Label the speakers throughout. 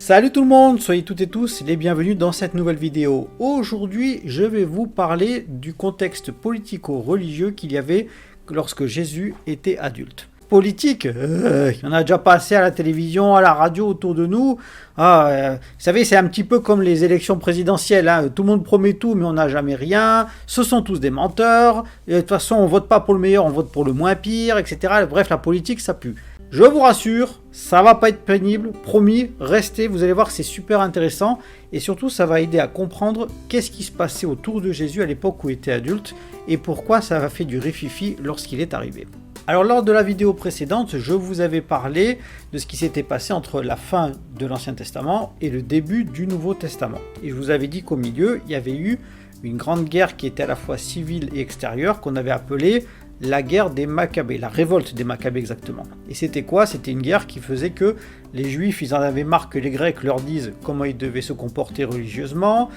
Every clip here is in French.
Speaker 1: Salut tout le monde, soyez toutes et tous les bienvenus dans cette nouvelle vidéo. Aujourd'hui, je vais vous parler du contexte politico-religieux qu'il y avait lorsque Jésus était adulte. Politique, il y en a déjà pas assez à la télévision, à la radio autour de nous. Vous savez, c'est un petit peu comme les élections présidentielles. Tout le monde promet tout, mais on n'a jamais rien. Ce sont tous des menteurs. Et de toute façon, on vote pas pour le meilleur, on vote pour le moins pire, etc. Bref, la politique, ça pue. Je vous rassure, ça va pas être pénible, promis, restez, vous allez voir que c'est super intéressant et surtout ça va aider à comprendre qu'est-ce qui se passait autour de Jésus à l'époque où il était adulte et pourquoi ça a fait du rififi lorsqu'il est arrivé. Alors lors de la vidéo précédente, je vous avais parlé de ce qui s'était passé entre la fin de l'Ancien Testament et le début du Nouveau Testament. Et je vous avais dit qu'au milieu, il y avait eu une grande guerre qui était à la fois civile et extérieure qu'on avait appelée la guerre des Maccabées, la révolte des Maccabées exactement. Et c'était quoi? C'était une guerre qui faisait que les Juifs, ils en avaient marre que les Grecs leur disent comment ils devaient se comporter religieusement,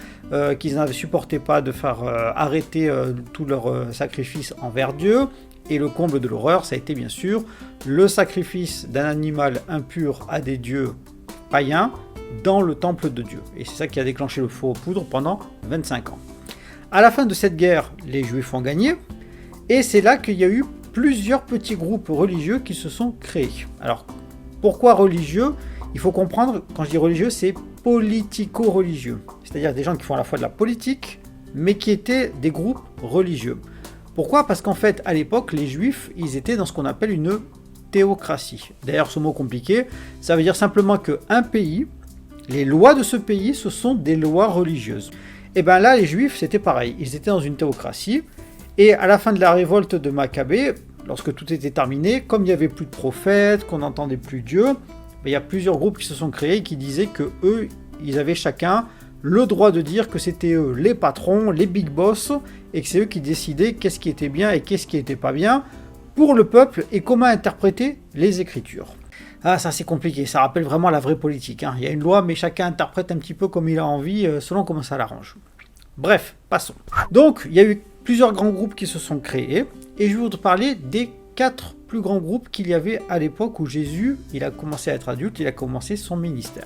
Speaker 1: qu'ils n'avaient supporté pas de faire arrêter tous leurs sacrifices envers Dieu. Et le comble de l'horreur, ça a été bien sûr le sacrifice d'un animal impur à des dieux païens dans le temple de Dieu. Et c'est ça qui a déclenché le feu aux poudres pendant 25 ans. À la fin de cette guerre, les Juifs ont gagné. Et c'est là qu'il y a eu plusieurs petits groupes religieux qui se sont créés. Alors, pourquoi religieux? Il faut comprendre, quand je dis religieux, c'est politico-religieux. C'est-à-dire des gens qui font à la fois de la politique, mais qui étaient des groupes religieux. Pourquoi? Parce qu'en fait, à l'époque, les Juifs, ils étaient dans ce qu'on appelle une théocratie. D'ailleurs, ce mot compliqué, ça veut dire simplement qu'un pays, les lois de ce pays, ce sont des lois religieuses. Et bien là, les Juifs, c'était pareil. Ils étaient dans une théocratie. Et à la fin de la révolte de Maccabée, lorsque tout était terminé, comme il n'y avait plus de prophètes, qu'on n'entendait plus Dieu, il y a plusieurs groupes qui se sont créés et qui disaient que eux, ils avaient chacun le droit de dire que c'était eux les patrons, les big boss, et que c'est eux qui décidaient qu'est-ce qui était bien et qu'est-ce qui n'était pas bien pour le peuple et comment interpréter les Écritures. Ah, ça c'est compliqué, ça rappelle vraiment la vraie politique. Il y a une loi, mais chacun interprète un petit peu comme il a envie, selon comment ça l'arrange. Bref, passons. Donc, il y a eu plusieurs grands groupes qui se sont créés, et je vais vous parler des 4 plus grands groupes qu'il y avait à l'époque où Jésus, il a commencé à être adulte, il a commencé son ministère.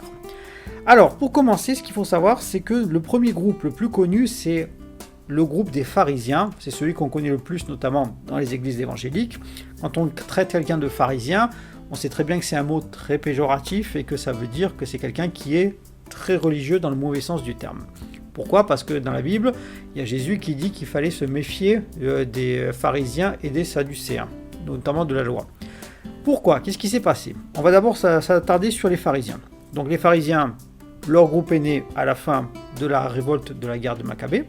Speaker 1: Alors, pour commencer, ce qu'il faut savoir, c'est que le premier groupe le plus connu, c'est le groupe des pharisiens, c'est celui qu'on connaît le plus, notamment dans les églises évangéliques. Quand on traite quelqu'un de pharisien, on sait très bien que c'est un mot très péjoratif, et que ça veut dire que c'est quelqu'un qui est très religieux dans le mauvais sens du terme. Pourquoi? Parce que dans la Bible, il y a Jésus qui dit qu'il fallait se méfier des pharisiens et des sadducéens, notamment de la loi. Pourquoi? Qu'est-ce qui s'est passé? On va d'abord s'attarder sur les pharisiens. Donc les pharisiens, leur groupe est né à la fin de la révolte de la guerre de Maccabée.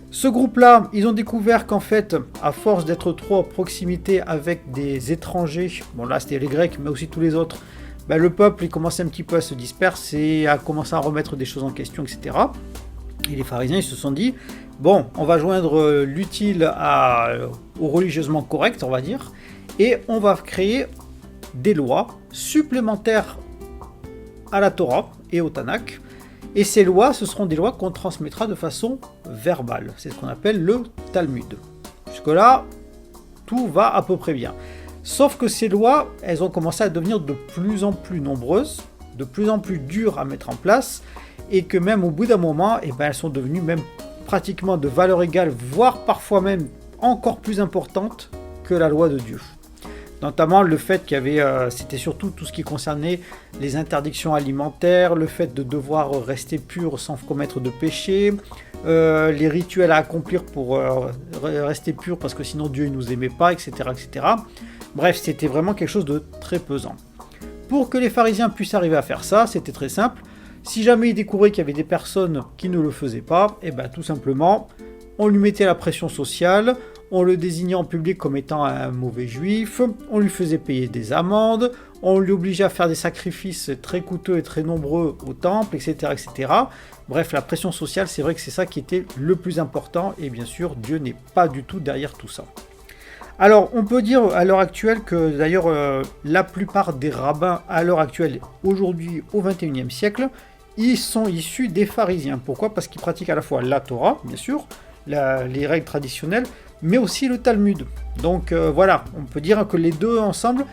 Speaker 1: Ce groupe-là, ils ont découvert qu'en fait, à force d'être trop à proximité avec des étrangers, bon là c'était les Grecs, mais aussi tous les autres, le peuple il commençait un petit peu à se disperser, à commencer à remettre des choses en question, etc. Et les pharisiens ils se sont dit, bon, on va joindre l'utile au religieusement correct, on va dire, et on va créer des lois supplémentaires à la Torah et au Tanakh. Et ces lois, ce seront des lois qu'on transmettra de façon verbale. C'est ce qu'on appelle le Talmud. Jusque-là, tout va à peu près bien. Sauf que ces lois, elles ont commencé à devenir de plus en plus nombreuses, de plus en plus dures à mettre en place, et que même au bout d'un moment, elles sont devenues même pratiquement de valeur égale, voire parfois même encore plus importantes que la loi de Dieu. Notamment le fait qu'il y avait, c'était surtout tout ce qui concernait les interdictions alimentaires, le fait de devoir rester pur sans commettre de péché, les rituels à accomplir pour rester pur parce que sinon Dieu ne nous aimait pas, etc., etc. Bref, c'était vraiment quelque chose de très pesant. Pour que les pharisiens puissent arriver à faire ça, c'était très simple. Si jamais ils découvraient qu'il y avait des personnes qui ne le faisaient pas, tout simplement, on lui mettait la pression sociale, on le désignait en public comme étant un mauvais juif, on lui faisait payer des amendes, on lui obligeait à faire des sacrifices très coûteux et très nombreux au temple, etc., etc. Bref, la pression sociale, c'est vrai que c'est ça qui était le plus important, et bien sûr, Dieu n'est pas du tout derrière tout ça. Alors, on peut dire à l'heure actuelle que d'ailleurs, la plupart des rabbins à l'heure actuelle, aujourd'hui au XXIe siècle, ils sont issus des pharisiens. Pourquoi? Parce qu'ils pratiquent à la fois la Torah, bien sûr, les règles traditionnelles, mais aussi le Talmud. Donc voilà, on peut dire que les deux ensemble,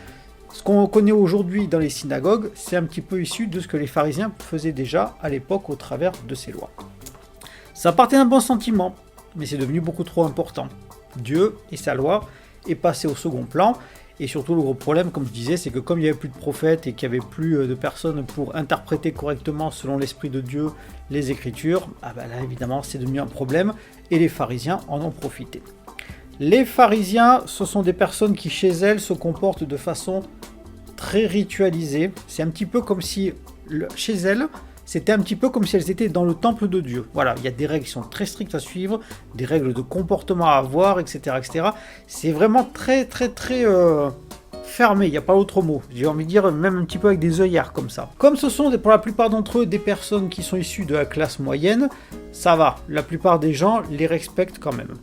Speaker 1: Ce qu'on connaît aujourd'hui dans les synagogues, c'est un petit peu issu de ce que les pharisiens faisaient déjà à l'époque au travers de ces lois. Ça partait d'un bon sentiment, mais c'est devenu beaucoup trop important. Dieu et sa loi est passé au second plan, et surtout le gros problème, comme je disais, c'est que comme il n'y avait plus de prophètes et qu'il n'y avait plus de personnes pour interpréter correctement selon l'Esprit de Dieu les Écritures, là évidemment c'est devenu un problème, et les pharisiens en ont profité. Les pharisiens, ce sont des personnes qui chez elles se comportent de façon très ritualisée. C'est un petit peu comme si, chez elles, c'était un petit peu comme si elles étaient dans le temple de Dieu. Voilà, il y a des règles qui sont très strictes à suivre, des règles de comportement à avoir, etc. etc. C'est vraiment très fermé, il n'y a pas autre mot. J'ai envie de dire même un petit peu avec des œillères comme ça. Comme ce sont pour la plupart d'entre eux des personnes qui sont issues de la classe moyenne, ça va, la plupart des gens les respectent quand même.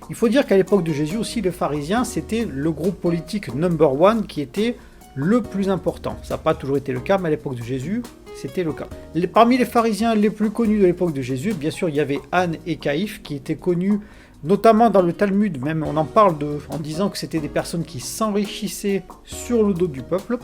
Speaker 1: Il faut dire qu'à l'époque de Jésus aussi, les pharisiens, c'était le groupe politique number one qui était le plus important. Ça n'a pas toujours été le cas, mais à l'époque de Jésus, c'était le cas. Parmi les pharisiens les plus connus de l'époque de Jésus, bien sûr, il y avait Anne et Caïphe qui étaient connus, notamment dans le Talmud, même on en parle en disant que c'était des personnes qui s'enrichissaient sur le dos du peuple.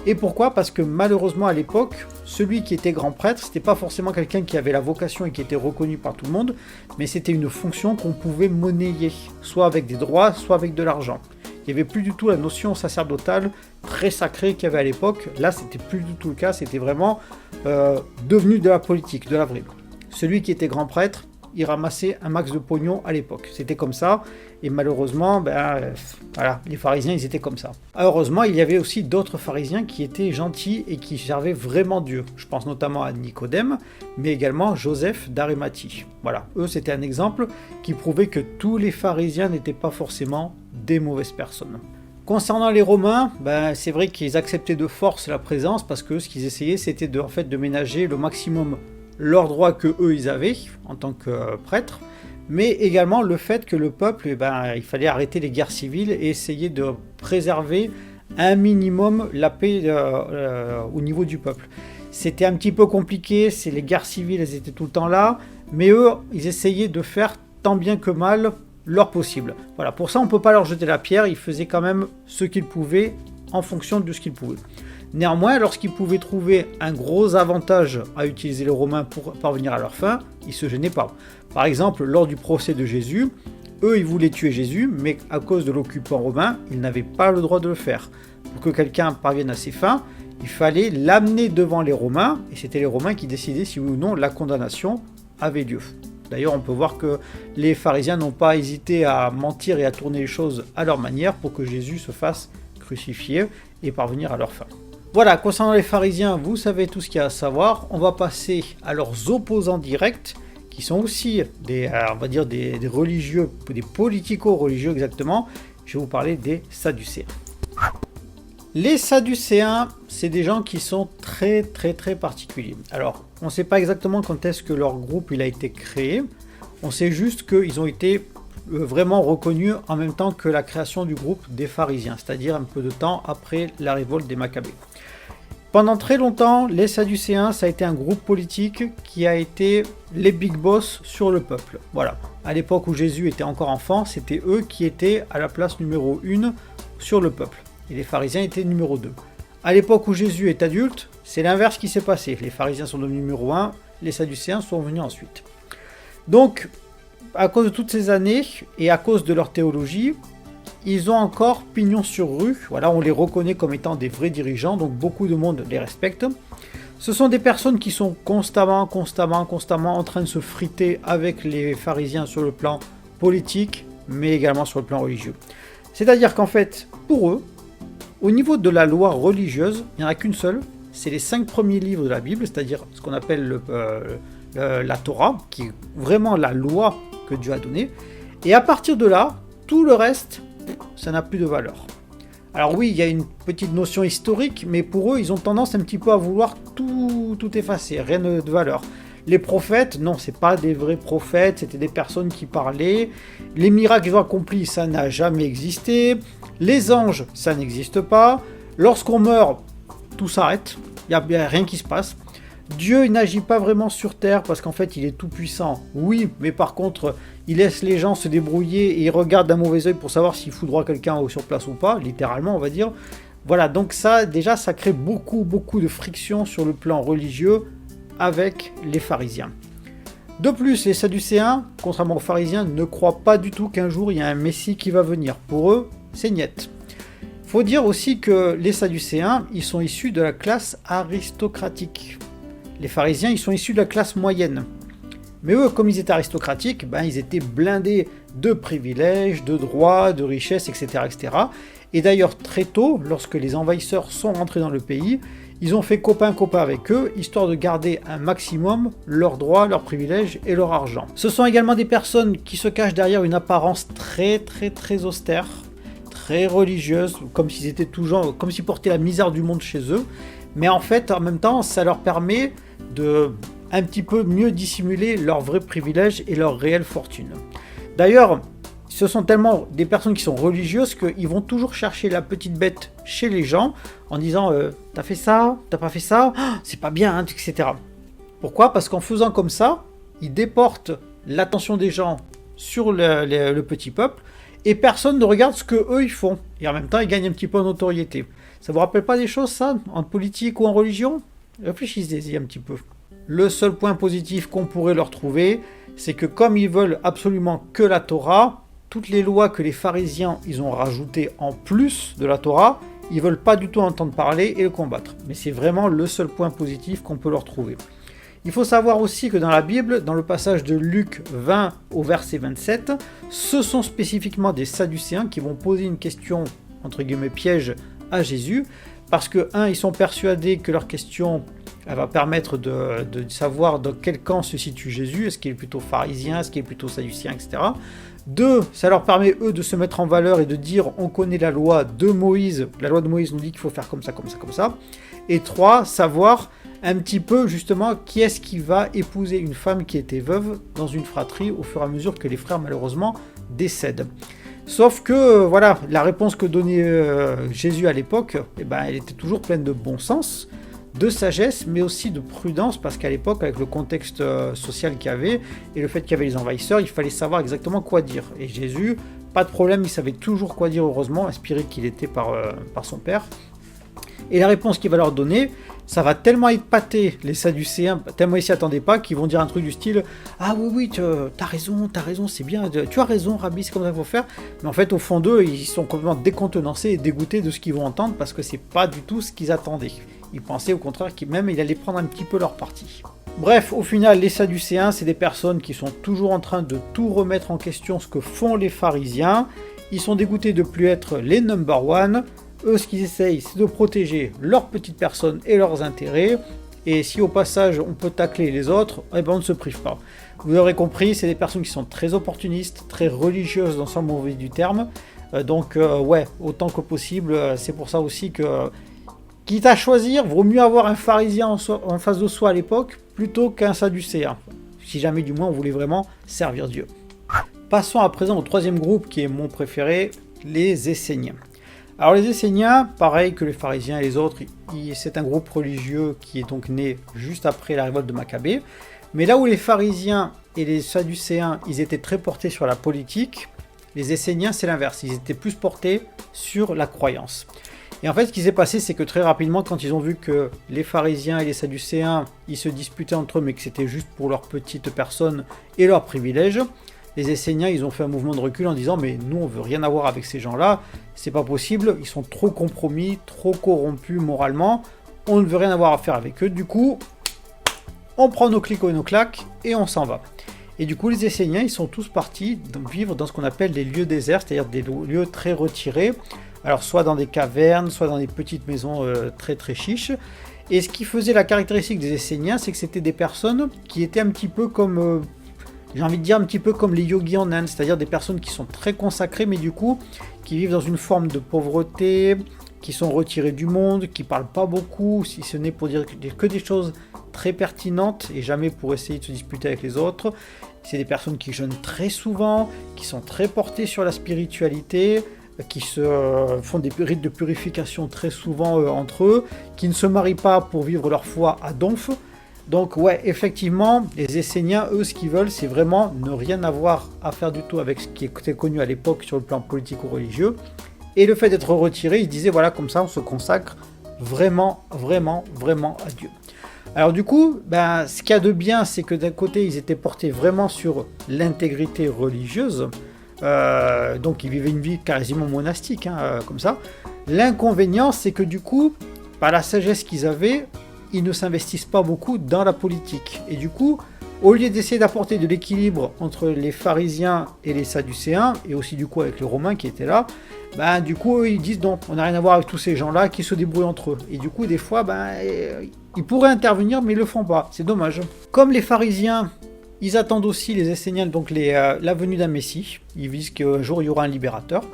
Speaker 1: Et pourquoi ? Parce que malheureusement à l'époque, celui qui était grand prêtre, c'était pas forcément quelqu'un qui avait la vocation et qui était reconnu par tout le monde, mais c'était une fonction qu'on pouvait monnayer, soit avec des droits, soit avec de l'argent. Il n'y avait plus du tout la notion sacerdotale très sacrée qu'il y avait à l'époque. Là, c'était plus du tout le cas, c'était vraiment devenu de la politique, de la vraie. Celui qui était grand prêtre, il ramassait un max de pognon à l'époque. C'était comme ça, et malheureusement, voilà, les pharisiens, ils étaient comme ça. Heureusement, il y avait aussi d'autres pharisiens qui étaient gentils et qui servaient vraiment Dieu. Je pense notamment à Nicodème, mais également Joseph d'Arimathie. Voilà, eux, c'était un exemple qui prouvait que tous les pharisiens n'étaient pas forcément des mauvaises personnes. Concernant les Romains, c'est vrai qu'ils acceptaient de force la présence parce que ce qu'ils essayaient, c'était de ménager le maximum leurs droits que eux ils avaient en tant que prêtres, mais également le fait que le peuple, il fallait arrêter les guerres civiles et essayer de préserver un minimum la paix au niveau du peuple. C'était un petit peu compliqué, les guerres civiles, elles étaient tout le temps là, mais eux, ils essayaient de faire tant bien que mal leur possible. Voilà, pour ça on ne peut pas leur jeter la pierre, ils faisaient quand même ce qu'ils pouvaient en fonction de ce qu'ils pouvaient. Néanmoins, lorsqu'ils pouvaient trouver un gros avantage à utiliser les Romains pour parvenir à leur fin, ils ne se gênaient pas. Par exemple, lors du procès de Jésus, eux ils voulaient tuer Jésus, mais à cause de l'occupant romain, ils n'avaient pas le droit de le faire. Pour que quelqu'un parvienne à ses fins, il fallait l'amener devant les Romains, et c'était les Romains qui décidaient si oui ou non la condamnation avait lieu. D'ailleurs, on peut voir que les pharisiens n'ont pas hésité à mentir et à tourner les choses à leur manière pour que Jésus se fasse crucifier et parvenir à leur fin. Voilà, concernant les pharisiens, vous savez tout ce qu'il y a à savoir. On va passer à leurs opposants directs, qui sont aussi des religieux, des politico-religieux exactement. Je vais vous parler des Sadducéens. Les Sadducéens, c'est des gens qui sont très particuliers. Alors, on ne sait pas exactement quand est-ce que leur groupe il a été créé. On sait juste qu'ils ont été vraiment reconnus en même temps que la création du groupe des pharisiens, c'est-à-dire un peu de temps après la révolte des Maccabées. Pendant très longtemps, les Sadducéens, ça a été un groupe politique qui a été les big boss sur le peuple. Voilà. À l'époque où Jésus était encore enfant, c'était eux qui étaient à la place numéro 1 sur le peuple. Et les pharisiens étaient numéro 2. À l'époque où Jésus est adulte, c'est l'inverse qui s'est passé. Les pharisiens sont devenus numéro 1, les Sadducéens sont venus ensuite. Donc, à cause de toutes ces années et à cause de leur théologie, ils ont encore pignon sur rue. Voilà, on les reconnaît comme étant des vrais dirigeants, donc beaucoup de monde les respecte. Ce sont des personnes qui sont constamment en train de se friter avec les pharisiens sur le plan politique, mais également sur le plan religieux. C'est-à-dire qu'en fait, pour eux, au niveau de la loi religieuse, il n'y en a qu'une seule, c'est les 5 premiers livres de la Bible, c'est-à-dire ce qu'on appelle la Torah, qui est vraiment la loi que Dieu a donnée. Et à partir de là, tout le reste, ça n'a plus de valeur. Alors oui, il y a une petite notion historique, mais pour eux, ils ont tendance un petit peu à vouloir tout effacer, rien de valeur. Les prophètes, non, c'est pas des vrais prophètes, c'était des personnes qui parlaient. Les miracles qu'ils ont accomplis, ça n'a jamais existé. Les anges, ça n'existe pas. Lorsqu'on meurt, tout s'arrête, il n'y a rien qui se passe. Dieu il n'agit pas vraiment sur terre parce qu'en fait il est tout puissant, oui, mais par contre il laisse les gens se débrouiller et il regarde d'un mauvais œil pour savoir s'il foudroie quelqu'un sur place ou pas, littéralement on va dire. Voilà, donc ça, déjà, ça crée beaucoup de friction sur le plan religieux avec les pharisiens. De plus, les sadducéens, contrairement aux pharisiens, ne croient pas du tout qu'un jour il y a un messie qui va venir. Pour eux, c'est niet. Faut dire aussi que les sadducéens, ils sont issus de la classe aristocratique. Les pharisiens, ils sont issus de la classe moyenne. Mais eux, comme ils étaient aristocratiques, ils étaient blindés de privilèges, de droits, de richesses, etc. etc. Et d'ailleurs, très tôt, lorsque les envahisseurs sont rentrés dans le pays, ils ont fait copain-copain avec eux, histoire de garder un maximum leurs droits, leurs privilèges et leur argent. Ce sont également des personnes qui se cachent derrière une apparence très austère, très religieuse, comme s'ils étaient toujours, comme s'ils portaient la misère du monde chez eux. Mais en fait, en même temps, ça leur permet de un petit peu mieux dissimuler leurs vrais privilèges et leur réelle fortune. D'ailleurs, ce sont tellement des personnes qui sont religieuses qu'ils vont toujours chercher la petite bête chez les gens en disant t'as fait ça, t'as pas fait ça, c'est pas bien, hein, etc. Pourquoi ? Parce qu'en faisant comme ça, ils déportent l'attention des gens sur le petit peuple et personne ne regarde ce que eux ils font. Et en même temps, ils gagnent un petit peu en notoriété. Ça vous rappelle pas des choses, ça, en politique ou en religion ? Réfléchissez-y un petit peu. Le seul point positif qu'on pourrait leur trouver, c'est que comme ils veulent absolument que la Torah, toutes les lois que les pharisiens ils ont rajoutées en plus de la Torah, ils veulent pas du tout entendre parler et le combattre. Mais c'est vraiment le seul point positif qu'on peut leur trouver. Il faut savoir aussi que dans la Bible, dans le passage de Luc 20 au verset 27, ce sont spécifiquement des sadducéens qui vont poser une question, entre guillemets, piège à Jésus, parce que, ils sont persuadés que leur question elle va permettre de savoir dans quel camp se situe Jésus, est-ce qu'il est plutôt pharisien, est-ce qu'il est plutôt sadducéen, etc. 2, ça leur permet eux de se mettre en valeur et de dire on connaît la loi de Moïse nous dit qu'il faut faire comme ça. Et 3, savoir un petit peu justement qui est-ce qui va épouser une femme qui était veuve dans une fratrie au fur et à mesure que les frères malheureusement décèdent. Sauf que voilà, la réponse que donnait Jésus à l'époque, elle était toujours pleine de bon sens, de sagesse, mais aussi de prudence, parce qu'à l'époque, avec le contexte social qu'il y avait, et le fait qu'il y avait les envahisseurs, il fallait savoir exactement quoi dire. Et Jésus, pas de problème, il savait toujours quoi dire, heureusement, inspiré qu'il était par son père. Et la réponse qu'il va leur donner, ça va tellement épater les sadducéens, tellement ils s'y attendaient pas, qu'ils vont dire un truc du style « Ah oui, t'as raison, c'est bien, tu as raison, Rabbi, c'est comme ça qu'il faut faire. » Mais en fait, au fond d'eux, ils sont complètement décontenancés et dégoûtés de ce qu'ils vont entendre, parce que c'est pas du tout ce qu'ils attendaient. Ils pensaient au contraire qu'il allait prendre un petit peu leur parti. Bref, au final, les sadducéens, c'est des personnes qui sont toujours en train de tout remettre en question ce que font les pharisiens. Ils sont dégoûtés de plus être les number one. Eux, ce qu'ils essayent, c'est de protéger leurs petites personnes et leurs intérêts. Et si au passage, on peut tacler les autres, on ne se prive pas. Vous aurez compris, c'est des personnes qui sont très opportunistes, très religieuses dans le sens mauvais du terme. Donc, autant que possible, c'est pour ça aussi que... Quitte à choisir, vaut mieux avoir un pharisien en face de soi à l'époque plutôt qu'un sadducéen, si jamais du moins on voulait vraiment servir Dieu. Passons à présent au troisième groupe qui est mon préféré, les Esséniens. Alors les Esséniens, pareil que les pharisiens et les autres, c'est un groupe religieux qui est donc né juste après la révolte de Maccabée, mais là où les pharisiens et les sadducéens, ils étaient très portés sur la politique, les Esséniens c'est l'inverse, ils étaient plus portés sur la croyance. Et en fait, ce qui s'est passé, c'est que très rapidement, quand ils ont vu que les pharisiens et les sadducéens, ils se disputaient entre eux, mais que c'était juste pour leur petite personne et leurs privilèges, les Esséniens, ils ont fait un mouvement de recul en disant « Mais nous, on veut rien avoir avec ces gens-là, c'est pas possible, ils sont trop compromis, trop corrompus moralement, on ne veut rien avoir à faire avec eux, du coup, on prend nos clics et nos claques et on s'en va. » Et du coup, les Esséniens, ils sont tous partis vivre dans ce qu'on appelle les lieux déserts, c'est-à-dire des lieux très retirés, alors soit dans des cavernes, soit dans des petites maisons très chiches. Et ce qui faisait la caractéristique des Esséniens, c'est que c'était des personnes qui étaient un petit peu comme, j'ai envie de dire un petit peu comme les yogis en Inde, c'est-à-dire des personnes qui sont très consacrées, mais du coup, qui vivent dans une forme de pauvreté, qui sont retirées du monde, qui parlent pas beaucoup, si ce n'est pour dire que des choses très pertinentes, et jamais pour essayer de se disputer avec les autres. C'est des personnes qui jeûnent très souvent, qui sont très portées sur la spiritualité, qui se font des rites de purification très souvent entre eux, qui ne se marient pas pour vivre leur foi à donf. Donc ouais, effectivement, les Esséniens, eux, ce qu'ils veulent, c'est vraiment ne rien avoir à faire du tout avec ce qui était connu à l'époque sur le plan politique ou religieux, Et le fait d'être retiré, il disait voilà, comme ça on se consacre vraiment, vraiment, vraiment à Dieu. Alors du coup, ce qu'il y a de bien, c'est que d'un côté, ils étaient portés vraiment sur l'intégrité religieuse, donc ils vivaient une vie quasiment monastique, comme ça. L'inconvénient, c'est que du coup, par la sagesse qu'ils avaient, ils ne s'investissent pas beaucoup dans la politique. Et du coup, au lieu d'essayer d'apporter de l'équilibre entre les pharisiens et les sadducéens, et aussi du coup avec les romains qui étaient là, du coup ils disent non, on n'a rien à voir avec tous ces gens-là qui se débrouillent entre eux. Et du coup des fois, ils pourraient intervenir mais ils le font pas, c'est dommage. Comme les pharisiens, ils attendent aussi les Esséniens, donc la venue d'un Messie, ils disent qu'un jour il y aura un libérateur.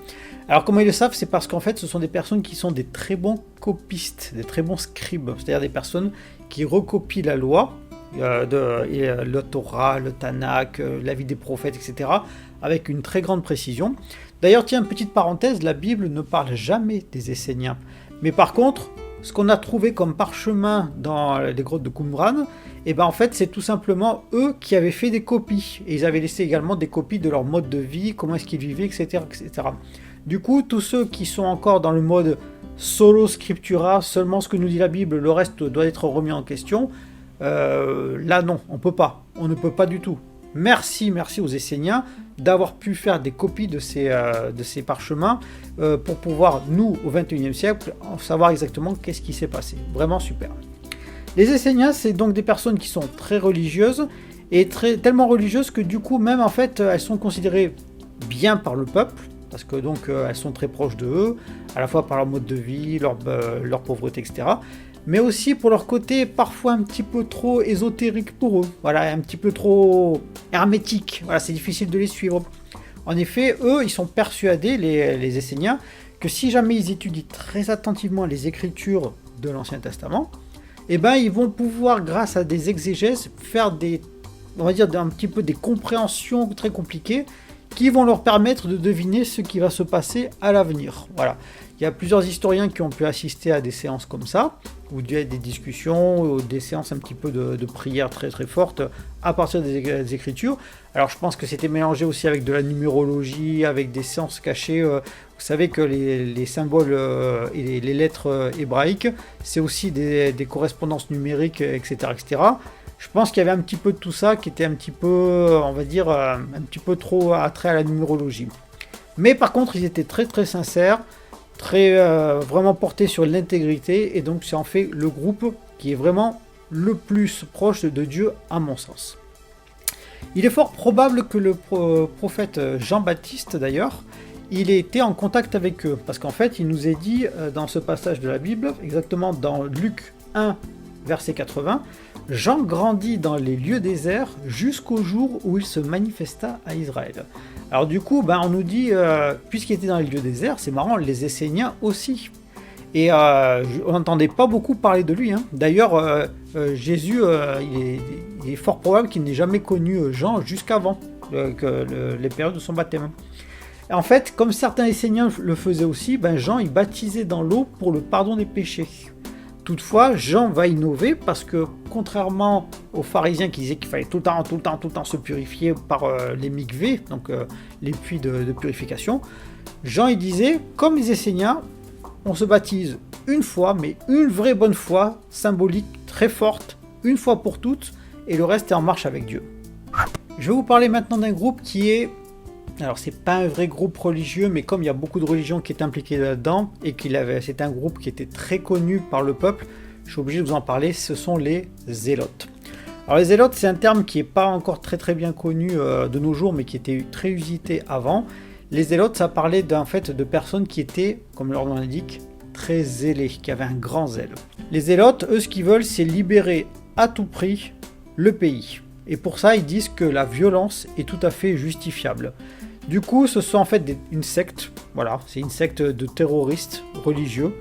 Speaker 1: Alors comment ils le savent, c'est parce qu'en fait ce sont des personnes qui sont des très bons copistes, des très bons scribes, c'est-à-dire des personnes qui recopient la loi, le Torah, le Tanakh, la vie des prophètes, etc., avec une très grande précision. D'ailleurs, tiens, petite parenthèse, la Bible ne parle jamais des Esséniens. Mais par contre, ce qu'on a trouvé comme parchemin dans les grottes de Qumran, en fait, c'est tout simplement eux qui avaient fait des copies. Et ils avaient laissé également des copies de leur mode de vie, comment est-ce qu'ils vivaient, etc., etc. Du coup, tous ceux qui sont encore dans le mode solo scriptura, seulement ce que nous dit la Bible, le reste doit être remis en question, là non, on ne peut pas du tout. Merci aux Esséniens d'avoir pu faire des copies de ces parchemins pour pouvoir, nous, au XXIe siècle, savoir exactement qu'est-ce qui s'est passé. Vraiment super. Les Esséniens, c'est donc des personnes qui sont très religieuses, et tellement religieuses que du coup, même en fait, elles sont considérées bien par le peuple, parce que donc elles sont très proches de eux, à la fois par leur mode de vie, leur pauvreté, etc., mais aussi pour leur côté parfois un petit peu trop ésotérique pour eux, voilà, un petit peu trop hermétique, voilà, c'est difficile de les suivre. En effet, eux, ils sont persuadés, les Esséniens, que si jamais ils étudient très attentivement les écritures de l'Ancien Testament, ils vont pouvoir, grâce à des exégèses, faire on va dire un petit peu des compréhensions très compliquées, qui vont leur permettre de deviner ce qui va se passer à l'avenir. Voilà. Il y a plusieurs historiens qui ont pu assister à des séances comme ça, ou des discussions, ou des séances un petit peu de prières très très fortes à partir des Écritures. Alors je pense que c'était mélangé aussi avec de la numérologie, avec des séances cachées. Vous savez que les symboles et les lettres hébraïques, c'est aussi des correspondances numériques, etc., etc. Je pense qu'il y avait un petit peu de tout ça qui était un petit peu, on va dire, un petit peu trop attrait à la numérologie. Mais par contre, ils étaient très très sincères, vraiment portés sur l'intégrité, et donc ça en fait le groupe qui est vraiment le plus proche de Dieu à mon sens. Il est fort probable que le prophète Jean-Baptiste d'ailleurs, il ait été en contact avec eux, parce qu'en fait il nous est dit dans ce passage de la Bible, exactement dans Luc 1, verset 80, Jean grandit dans les lieux déserts jusqu'au jour où il se manifesta à Israël. Alors du coup, on nous dit, puisqu'il était dans les lieux déserts, c'est marrant, les Esséniens aussi. Et on n'entendait pas beaucoup parler de lui. D'ailleurs, Jésus, il est fort probable qu'il n'ait jamais connu Jean jusqu'avant les périodes de son baptême. Et en fait, comme certains Esséniens le faisaient aussi, Jean il baptisait dans l'eau pour le pardon des péchés. Toutefois, Jean va innover parce que, contrairement aux pharisiens qui disaient qu'il fallait tout le temps se purifier par les mikvés, donc les puits de purification, Jean il disait, comme les Esséniens, on se baptise une fois, mais une vraie bonne fois, symbolique, très forte, une fois pour toutes, et le reste est en marche avec Dieu. Je vais vous parler maintenant d'un groupe qui est... Alors c'est pas un vrai groupe religieux, mais comme il y a beaucoup de religions qui étaient impliquées là-dedans, et c'est un groupe qui était très connu par le peuple, je suis obligé de vous en parler, ce sont les zélotes. Alors les zélotes, c'est un terme qui n'est pas encore très très bien connu de nos jours, mais qui était très usité avant. Les zélotes, ça parlait de personnes qui étaient, comme leur nom l'indique, très zélées, qui avaient un grand zèle. Les zélotes, eux, ce qu'ils veulent, c'est libérer à tout prix le pays. Et pour ça, ils disent que la violence est tout à fait justifiable. Du coup, ce sont en fait une secte, voilà, c'est une secte de terroristes religieux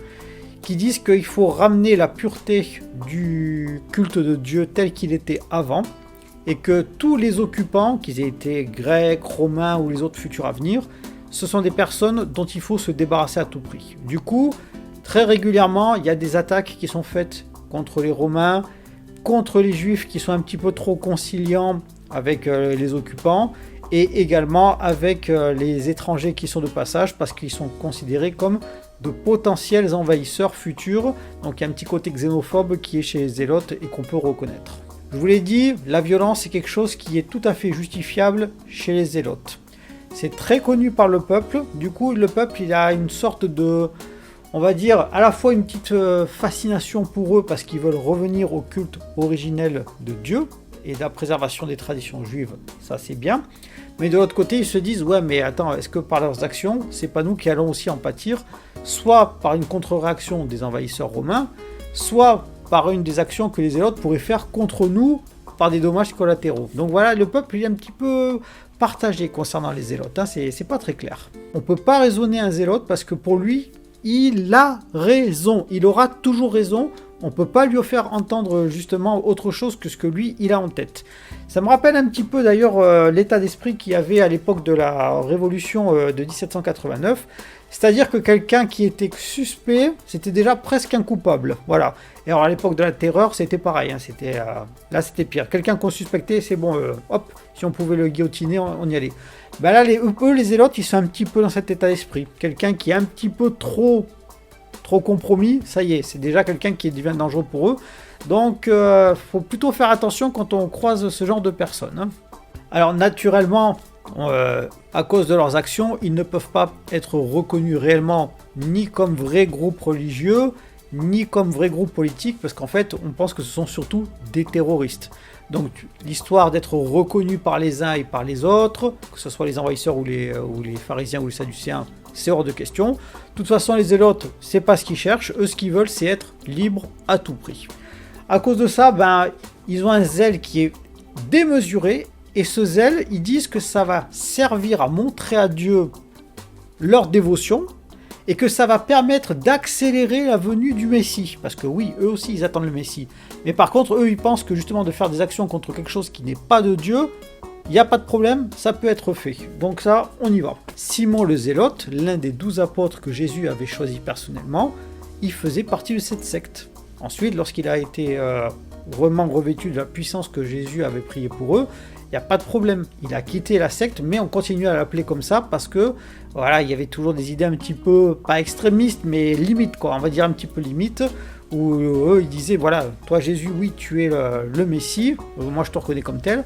Speaker 1: qui disent qu'il faut ramener la pureté du culte de Dieu tel qu'il était avant, et que tous les occupants, qu'ils aient été grecs, romains ou les autres futurs à venir, ce sont des personnes dont il faut se débarrasser à tout prix. Du coup, très régulièrement, il y a des attaques qui sont faites contre les Romains, contre les Juifs qui sont un petit peu trop conciliants avec les occupants, et également avec les étrangers qui sont de passage parce qu'ils sont considérés comme de potentiels envahisseurs futurs. Donc il y a un petit côté xénophobe qui est chez les zélotes et qu'on peut reconnaître. Je vous l'ai dit, la violence est quelque chose qui est tout à fait justifiable chez les zélotes. C'est très connu par le peuple, du coup le peuple il a une sorte de, on va dire, à la fois une petite fascination pour eux parce qu'ils veulent revenir au culte originel de Dieu et de la préservation des traditions juives, ça c'est bien. Mais de l'autre côté, ils se disent, ouais mais attends, est-ce que par leurs actions, c'est pas nous qui allons aussi en pâtir, soit par une contre-réaction des envahisseurs romains, soit par une des actions que les zélotes pourraient faire contre nous par des dommages collatéraux. Donc voilà, le peuple il est un petit peu partagé concernant les zélotes, hein, c'est pas très clair. On peut pas raisonner un zélote parce que pour lui, il a raison, il aura toujours raison. On ne peut pas lui faire entendre justement autre chose que ce que lui, il a en tête. Ça me rappelle un petit peu d'ailleurs l'état d'esprit qu'il y avait à l'époque de la révolution de 1789. C'est-à-dire que quelqu'un qui était suspect, c'était déjà presque un coupable. Voilà. Et alors à l'époque de la terreur, c'était pareil. Hein, là, c'était pire. Quelqu'un qu'on suspectait, c'est bon, hop, si on pouvait le guillotiner, on y allait. Ben là, eux, les zélotes, ils sont un petit peu dans cet état d'esprit. Quelqu'un qui est un petit peu trop compromis, ça y est, c'est déjà quelqu'un qui devient dangereux pour eux. Donc, faut plutôt faire attention quand on croise ce genre de personnes. Hein. Alors, naturellement, à cause de leurs actions, ils ne peuvent pas être reconnus réellement ni comme vrais groupes religieux, ni comme vrais groupes politiques, parce qu'en fait, on pense que ce sont surtout des terroristes. Donc, l'histoire d'être reconnu par les uns et par les autres, que ce soit les envahisseurs ou les pharisiens ou les sadducéens, c'est hors de question. De toute façon, les zélotes, c'est pas ce qu'ils cherchent. Eux, ce qu'ils veulent, c'est être libres à tout prix. À cause de ça, ils ont un zèle qui est démesuré. Et ce zèle, ils disent que ça va servir à montrer à Dieu leur dévotion et que ça va permettre d'accélérer la venue du Messie. Parce que oui, eux aussi, ils attendent le Messie. Mais par contre, eux, ils pensent que justement de faire des actions contre quelque chose qui n'est pas de Dieu, il n'y a pas de problème, ça peut être fait. Donc ça, on y va. Simon le Zélote, l'un des 12 apôtres que Jésus avait choisi personnellement, il faisait partie de cette secte. Ensuite, lorsqu'il a été vraiment revêtu de la puissance que Jésus avait prié pour eux, il n'y a pas de problème. Il a quitté la secte, mais on continue à l'appeler comme ça parce que voilà, il y avait toujours des idées un petit peu, pas extrémistes, mais limite, quoi. On va dire un petit peu limite, où eux, ils disaient, voilà, toi Jésus, oui, tu es le Messie, moi je te reconnais comme tel.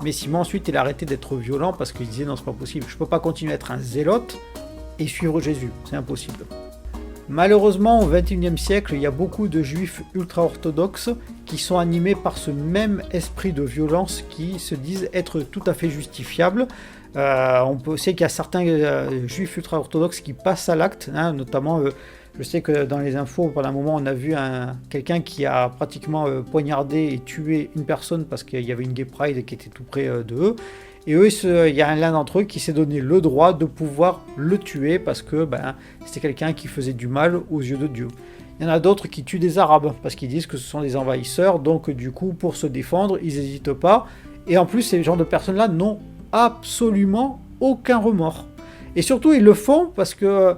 Speaker 1: Mais Simon, ensuite, il a arrêté d'être violent parce qu'il disait non, c'est pas possible. Je peux pas continuer à être un zélote et suivre Jésus. C'est impossible. Malheureusement, au XXIe siècle, il y a beaucoup de juifs ultra-orthodoxes qui sont animés par ce même esprit de violence qui se disent être tout à fait justifiables. On sait qu'il y a certains juifs ultra-orthodoxes qui passent à l'acte, hein, notamment... je sais que dans les infos, pendant un moment, on a vu quelqu'un qui a pratiquement poignardé et tué une personne parce qu'il y avait une gay pride qui était tout près de eux. Et eux, il y a l'un d'entre eux qui s'est donné le droit de pouvoir le tuer parce que c'était quelqu'un qui faisait du mal aux yeux de Dieu. Il y en a d'autres qui tuent des Arabes parce qu'ils disent que ce sont des envahisseurs. Donc du coup, pour se défendre, ils n'hésitent pas. Et en plus, ces genres de personnes-là n'ont absolument aucun remords. Et surtout, ils le font parce que...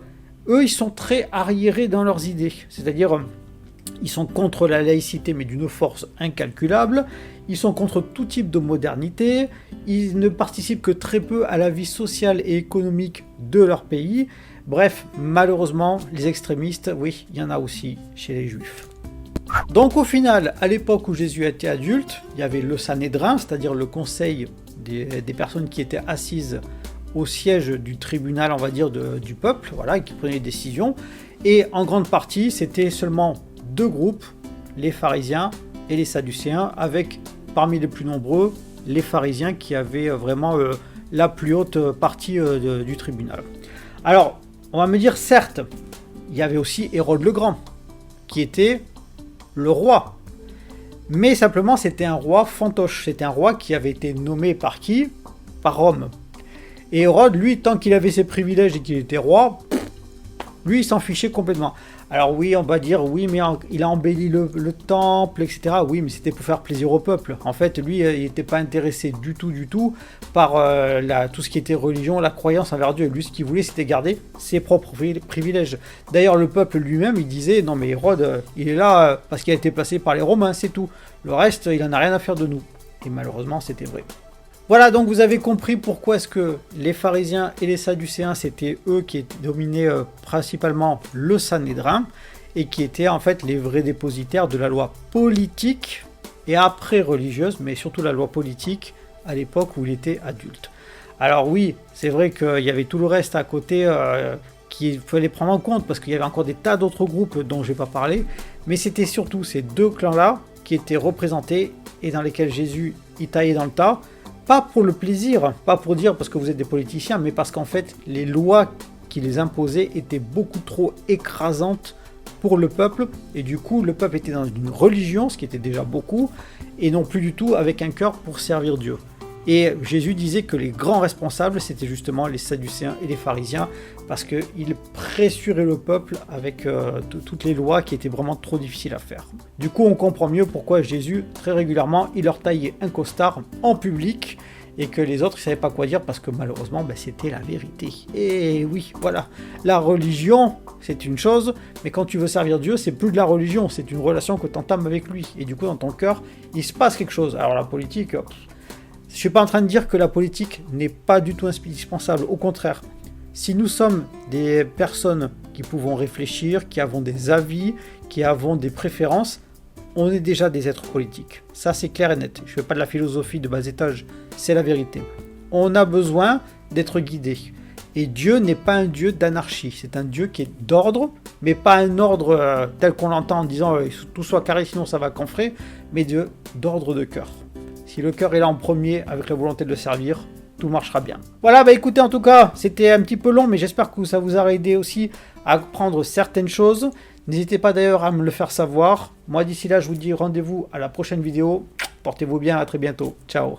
Speaker 1: eux, ils sont très arriérés dans leurs idées, c'est-à-dire ils sont contre la laïcité mais d'une force incalculable, ils sont contre tout type de modernité, ils ne participent que très peu à la vie sociale et économique de leur pays. Bref, malheureusement, les extrémistes, oui, il y en a aussi chez les juifs. Donc au final, à l'époque où Jésus était adulte, il y avait le Sanhédrin, c'est-à-dire le conseil des personnes qui étaient assises au siège du tribunal, on va dire, du peuple, voilà, qui prenait des décisions. Et en grande partie, c'était seulement deux groupes, les pharisiens et les sadducéens, avec, parmi les plus nombreux, les pharisiens qui avaient vraiment la plus haute partie du tribunal. Alors, on va me dire, certes, il y avait aussi Hérode le Grand, qui était le roi. Mais simplement, c'était un roi fantoche. C'était un roi qui avait été nommé par qui? Par Rome. Et Hérode, lui, tant qu'il avait ses privilèges et qu'il était roi, lui, il s'en fichait complètement. Alors oui, on va dire, oui, mais il a embelli le temple, etc. Oui, mais c'était pour faire plaisir au peuple. En fait, lui, il n'était pas intéressé du tout par tout ce qui était religion, la croyance envers Dieu. Lui, ce qu'il voulait, c'était garder ses propres privilèges. D'ailleurs, le peuple lui-même, il disait, non mais Hérode, il est là parce qu'il a été placé par les Romains, c'est tout. Le reste, il n'en a rien à faire de nous. Et malheureusement, c'était vrai. Voilà, donc vous avez compris pourquoi est-ce que les pharisiens et les sadducéens, c'était eux qui dominaient principalement le Sanhédrin, et qui étaient en fait les vrais dépositaires de la loi politique, et après religieuse, mais surtout la loi politique, à l'époque où il était adulte. Alors oui, c'est vrai qu'il y avait tout le reste à côté qu'il fallait prendre en compte, parce qu'il y avait encore des tas d'autres groupes dont je n'ai pas parlé, mais c'était surtout ces deux clans-là qui étaient représentés, et dans lesquels Jésus y taillait dans le tas, pas pour le plaisir, pas pour dire parce que vous êtes des politiciens, mais parce qu'en fait, les lois qui les imposaient étaient beaucoup trop écrasantes pour le peuple, et du coup, le peuple était dans une religion, ce qui était déjà beaucoup, et non plus du tout avec un cœur pour servir Dieu. Et Jésus disait que les grands responsables, c'était justement les Sadducéens et les pharisiens, parce qu'ils pressuraient le peuple avec toutes les lois qui étaient vraiment trop difficiles à faire. Du coup, on comprend mieux pourquoi Jésus, très régulièrement, il leur taillait un costard en public, et que les autres ne savaient pas quoi dire, parce que malheureusement, c'était la vérité. Et oui, voilà, la religion, c'est une chose, mais quand tu veux servir Dieu, c'est plus de la religion, c'est une relation que tu entames avec lui. Et du coup, dans ton cœur, il se passe quelque chose. Alors la politique... Je ne suis pas en train de dire que la politique n'est pas du tout indispensable, au contraire. Si nous sommes des personnes qui pouvons réfléchir, qui avons des avis, qui avons des préférences, on est déjà des êtres politiques. Ça, c'est clair et net. Je ne fais pas de la philosophie de bas étage, c'est la vérité. On a besoin d'être guidé. Et Dieu n'est pas un Dieu d'anarchie, c'est un Dieu qui est d'ordre, mais pas un ordre tel qu'on l'entend en disant tout soit carré, sinon ça va camprer, mais d'ordre de cœur. Si le cœur est là en premier, avec la volonté de le servir, tout marchera bien. Voilà, écoutez, en tout cas, c'était un petit peu long, mais j'espère que ça vous aura aidé aussi à apprendre certaines choses. N'hésitez pas d'ailleurs à me le faire savoir. Moi, d'ici là, je vous dis rendez-vous à la prochaine vidéo. Portez-vous bien, à très bientôt. Ciao.